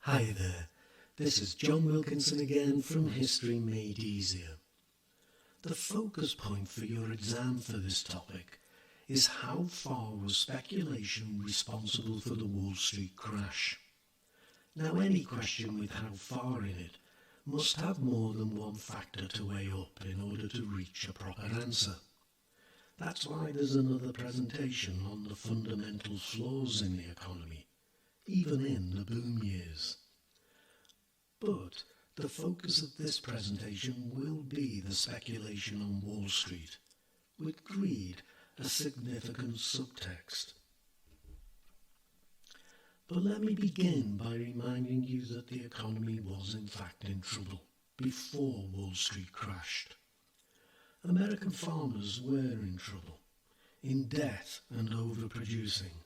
Hi there, this is John Wilkinson again from History Made Easier. The focus point for your exam for this topic is how far was speculation responsible for the Wall Street crash? Now any question with how far in it must have more than one factor to weigh up in order to reach a proper answer. That's why there's another presentation on the fundamental flaws in the economy, even in the boom years. But the focus of this presentation will be the speculation on Wall Street, with greed a significant subtext. But let me begin by reminding you that the economy was in fact in trouble before Wall Street crashed. American farmers were in trouble, in debt and overproducing.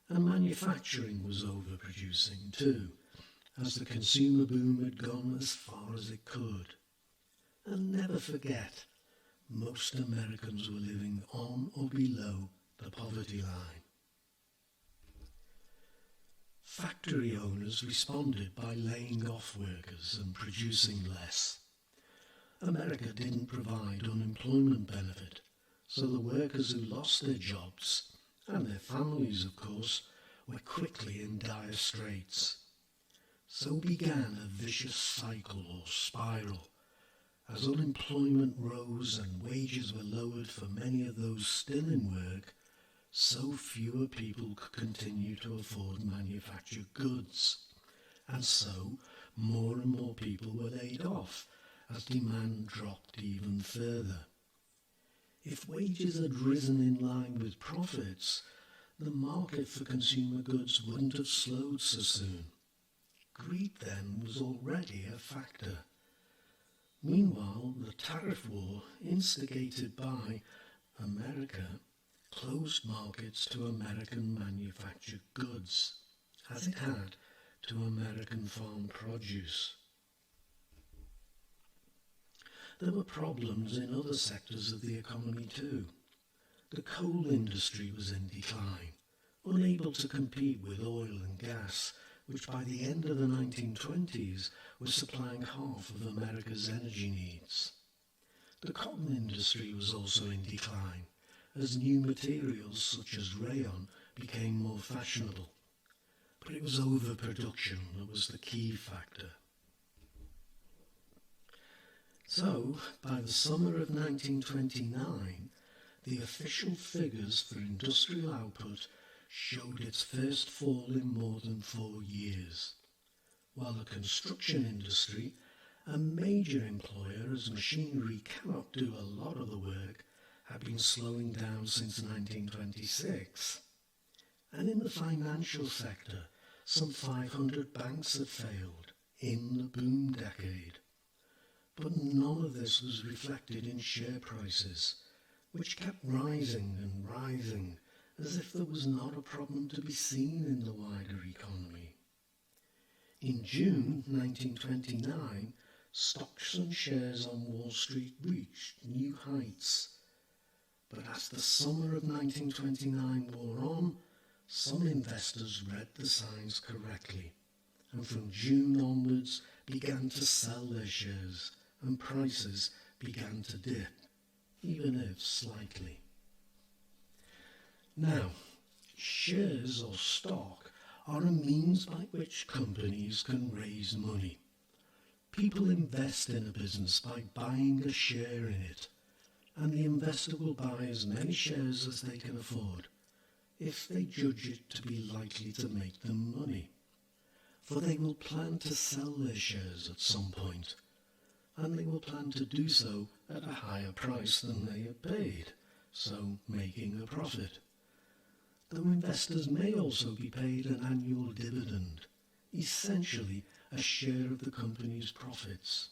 And manufacturing was overproducing too, as the consumer boom had gone as far as it could. And never forget, most Americans were living on or below the poverty line. Factory owners responded by laying off workers and producing less. America didn't provide unemployment benefit, so the workers who lost their jobs, and their families of course, were quickly in dire straits. So began a vicious cycle or spiral. As unemployment rose and wages were lowered for many of those still in work, so fewer people could continue to afford manufactured goods. And so more and more people were laid off as demand dropped even further. If wages had risen in line with profits, the market for consumer goods wouldn't have slowed so soon. Greed then was already a factor. Meanwhile, the tariff war, instigated by America, closed markets to American manufactured goods, as it had to American farm produce. There were problems in other sectors of the economy too. The coal industry was in decline, unable to compete with oil and gas, which by the end of the 1920s was supplying half of America's energy needs. The cotton industry was also in decline, as new materials such as rayon became more fashionable. But it was overproduction that was the key factor. So, by the summer of 1929, the official figures for industrial output showed its first fall in more than 4 years, while the construction industry, a major employer as machinery cannot do a lot of the work, had been slowing down since 1926. And in the financial sector, some 500 banks had failed in the boom decade. But none of this was reflected in share prices, which kept rising and rising, as if there was not a problem to be seen in the wider economy. In June 1929, stocks and shares on Wall Street reached new heights. But as the summer of 1929 wore on, some investors read the signs correctly, and from June onwards began to sell their shares, and prices began to dip, even if slightly. Now, shares or stock are a means by which companies can raise money. People invest in a business by buying a share in it, and the investor will buy as many shares as they can afford, if they judge it to be likely to make them money. For they will plan to sell their shares at some point, and they will plan to do so at a higher price than they have paid, so making a profit. Though investors may also be paid an annual dividend, essentially a share of the company's profits.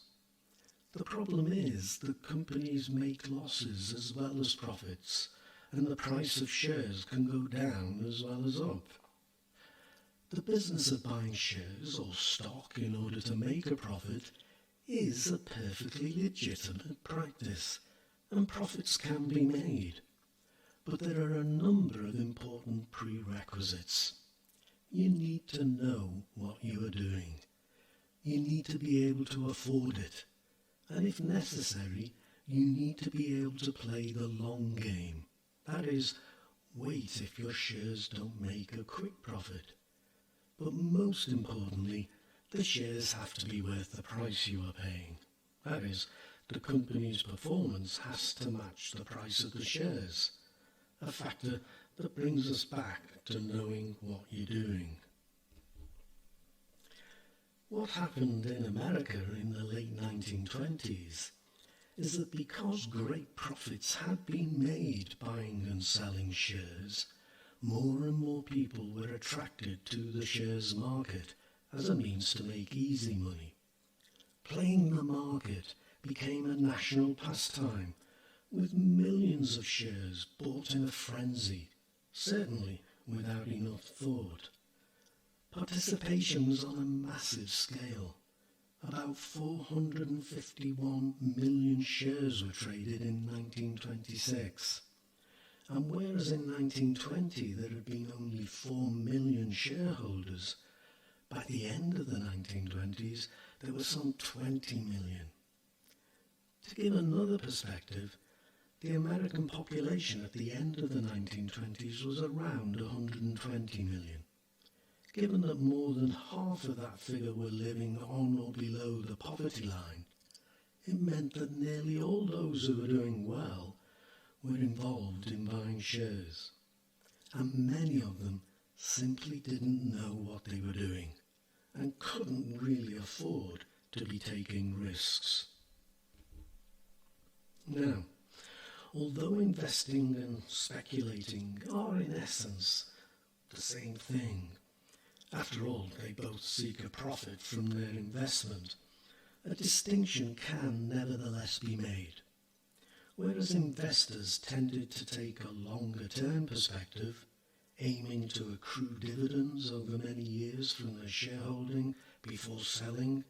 The problem is that companies make losses as well as profits, and the price of shares can go down as well as up. The business of buying shares or stock in order to make a profit is a perfectly legitimate practice, and profits can be made. But there are a number of important prerequisites. you need to know what you are doing. You need to be able to afford it. And if necessary, you need to be able to play the long game. That is, wait if your shares don't make a quick profit. But most importantly, the shares have to be worth the price you are paying. That is, the company's performance has to match the price of the shares, a factor that brings us back to knowing what you're doing. What happened in America in the late 1920s is that because great profits had been made buying and selling shares, more and more people were attracted to the shares market as a means to make easy money. Playing the market became a national pastime, with millions of shares bought in a frenzy, certainly without enough thought. Participation was on a massive scale. About 451 million shares were traded in 1926. And whereas in 1920 there had been only 4 million shareholders, by the end of the 1920s there were some 20 million. To give another perspective, the American population at the end of the 1920s was around 120 million. Given that more than half of that figure were living on or below the poverty line, it meant that nearly all those who were doing well were involved in buying shares, and many of them simply didn't know what they were doing and couldn't really afford to be taking risks. Now, although investing and speculating are in essence the same thing, after all, they both seek a profit from their investment, a distinction can nevertheless be made. Whereas investors tended to take a longer-term perspective, aiming to accrue dividends over many years from their shareholding before selling,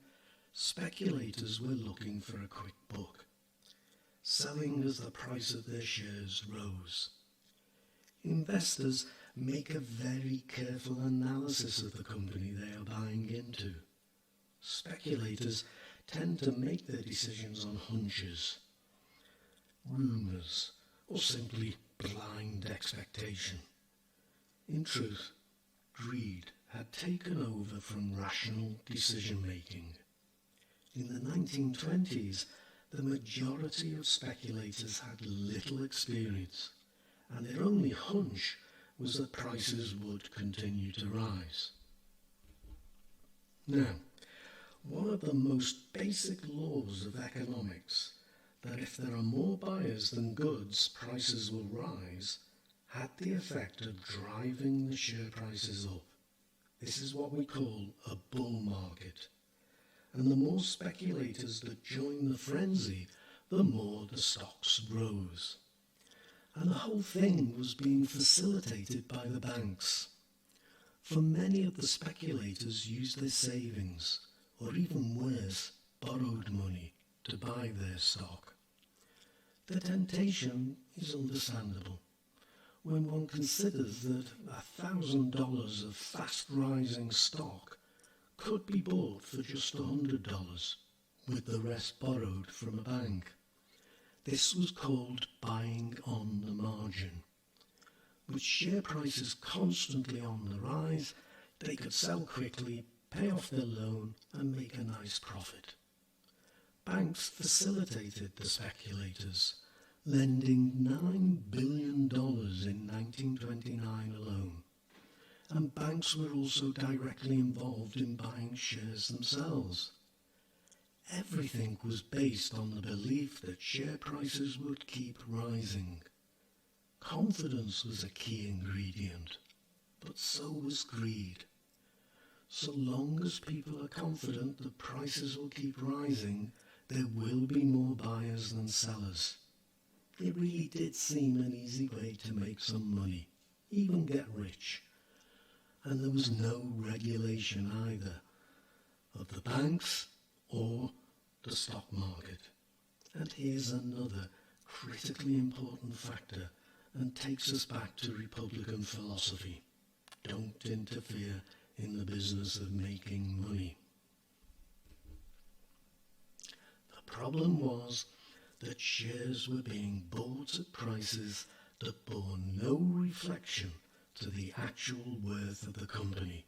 speculators were looking for a quick buck, selling as the price of their shares rose. Investors make a very careful analysis of the company they are buying into. Speculators tend to make their decisions on hunches, rumours, or simply blind expectation. In truth, greed had taken over from rational decision-making. In the 1920s, the majority of speculators had little experience, and their only hunch was that prices would continue to rise. Now, one of the most basic laws of economics, that if there are more buyers than goods, prices will rise, had the effect of driving the share prices up. This is what we call a bull market. And the more speculators that joined the frenzy, the more the stocks rose. And the whole thing was being facilitated by the banks. For many of the speculators used their savings, or even worse, borrowed money, to buy their stock. The temptation is understandable when one considers that $1,000 of fast-rising stock could be bought for just $100, with the rest borrowed from a bank. This was called buying on the margin. With share prices constantly on the rise, they could sell quickly, pay off their loan, and make a nice profit. Banks facilitated the speculators, lending $9 billion in 1929 alone. And banks were also directly involved in buying shares themselves. Everything was based on the belief that share prices would keep rising. Confidence was a key ingredient, but so was greed. So long as people are confident that prices will keep rising, there will be more buyers than sellers. It really did seem an easy way to make some money, even get rich. And there was no regulation either of the banks or the stock market. And here's another critically important factor and takes us back to Republican philosophy. don't interfere in the business of making money. The problem was that shares were being bought at prices that bore no reflection to the actual worth of the company.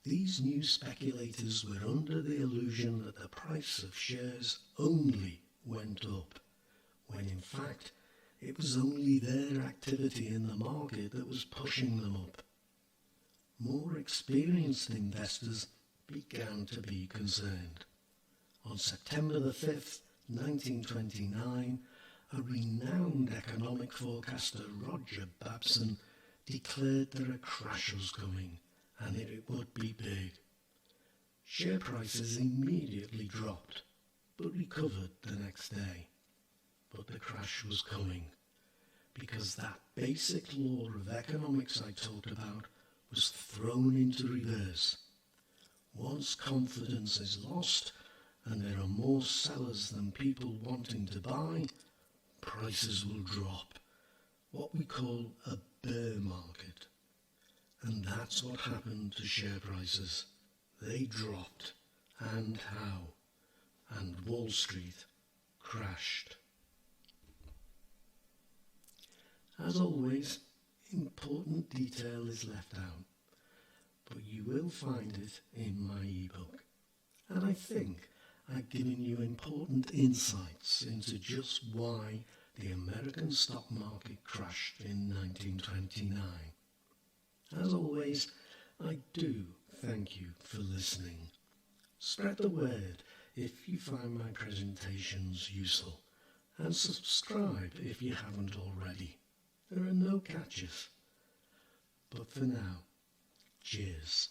These new speculators were under the illusion that the price of shares only went up, when in fact it was only their activity in the market that was pushing them up. More experienced investors began to be concerned. On September the 5th, 1929, a renowned economic forecaster, Roger Babson, declared that a crash was coming and that it would be big. Share prices immediately dropped, but recovered the next day. But the crash was coming, because that basic law of economics I talked about was thrown into reverse. Once confidence is lost and there are more sellers than people wanting to buy, prices will drop, what we call a bear market. And that's what happened to share prices. They dropped, and how? And Wall Street crashed. As always, important detail is left out, but you will find it in my ebook. And I think I've given you important insights into just why the American stock market crashed in 1929. As always, I do thank you for listening. Spread the word if you find my presentations useful, and subscribe if you haven't already. There are no catches. But for now, cheers.